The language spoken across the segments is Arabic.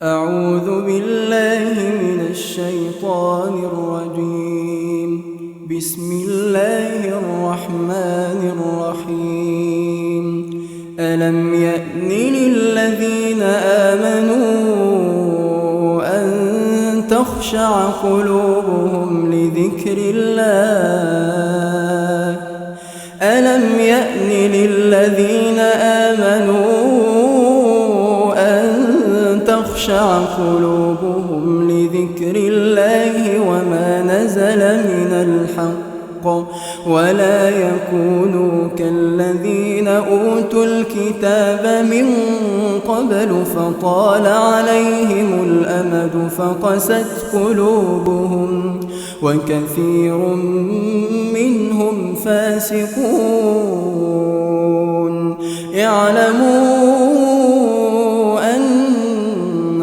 أعوذ بالله من الشيطان الرجيم. بسم الله الرحمن الرحيم. ألم يأن للذين آمنوا أن تخشع قلوبهم لذكر الله. ألم يأن للذين آمنوا تخشع قلوبهم لذكر الله وما نزل من الحق ولا يكونوا كالذين أوتوا الكتاب من قبل فطال عليهم الأمد فقست قلوبهم وكثير منهم فاسقون. اعلموا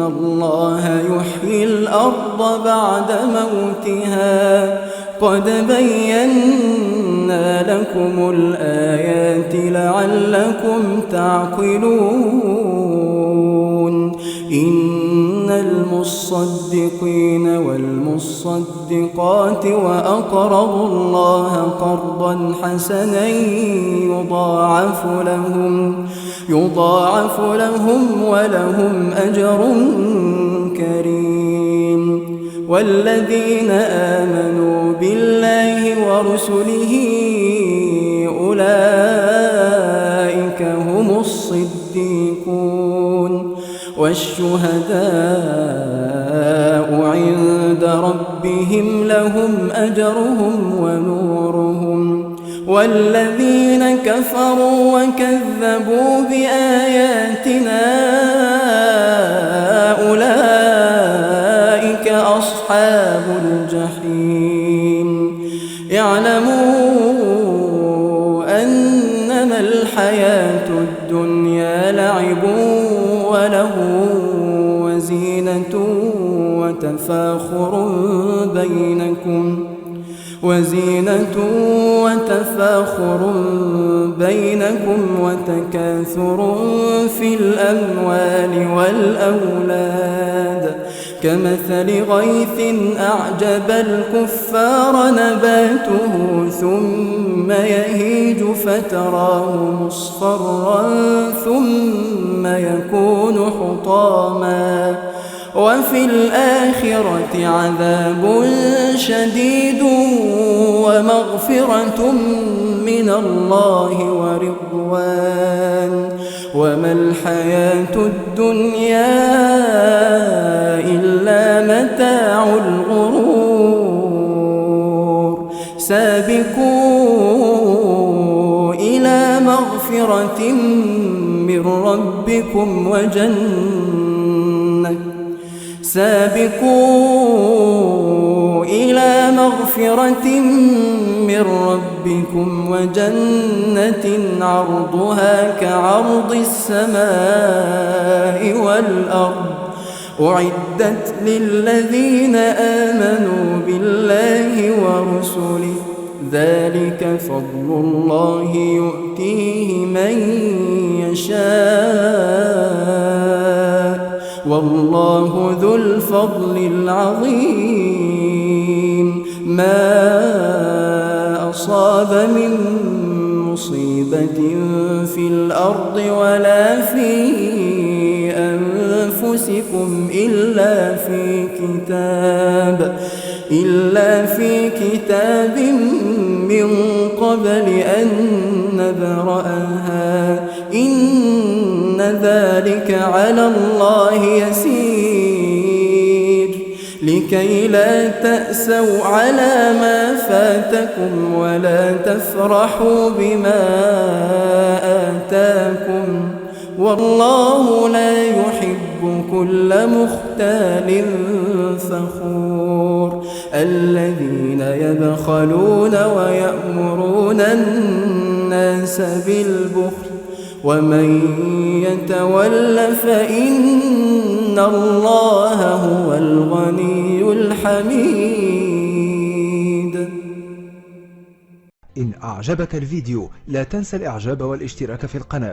الله يحيي الأرض بعد موتها قد بينا لكم الآيات لعلكم تعقلون. إن المصدقين والمصدقات وأقرضوا الله قرضا حسنا يضاعف لهم ولهم أجر كريم. والذين آمنوا بالله ورسله أولئك هم الصديقون والشهداء عند ربهم لهم أجرهم ونورهم. والذين كفروا وكذبوا بآياتنا أولئك أصحاب الجحيم. اعلموا أنما الحياة الدنيا لعب وله وزينة وتفاخر بينكم وتكاثر في الأموال والأولاد كمثل غيث أعجب الكفار نباته ثم يهيج فتراه مصفرا ثم يكون حطاما وفي الآخرة عذاب شديد ومغفرة من الله ورضوان وما الحياة الدنيا إلا متاع الغرور. سابقوا إلى مغفرة من ربكم وجنة عرضها كعرض السماء والأرض أعدت للذين آمنوا بالله ورسله ذلك فضل الله يؤتيه من يشاء والله ذو الفضل العظيم. ما أصاب من مصيبة في الأرض ولا في أنفسكم إلا في كتاب من قبل أن نبرأها إن ذلك على الله يسير. لكي لا تأسوا على ما فاتكم ولا تفرحوا بما آتاكم والله لا يحب كل مختال فخور. الذين يبخلون ويأمرون الناس بالبخل ومن يتول فإن الله هو الغني الحميد. إن أعجبك الفيديو لا تنسى الإعجاب والاشتراك في القناة.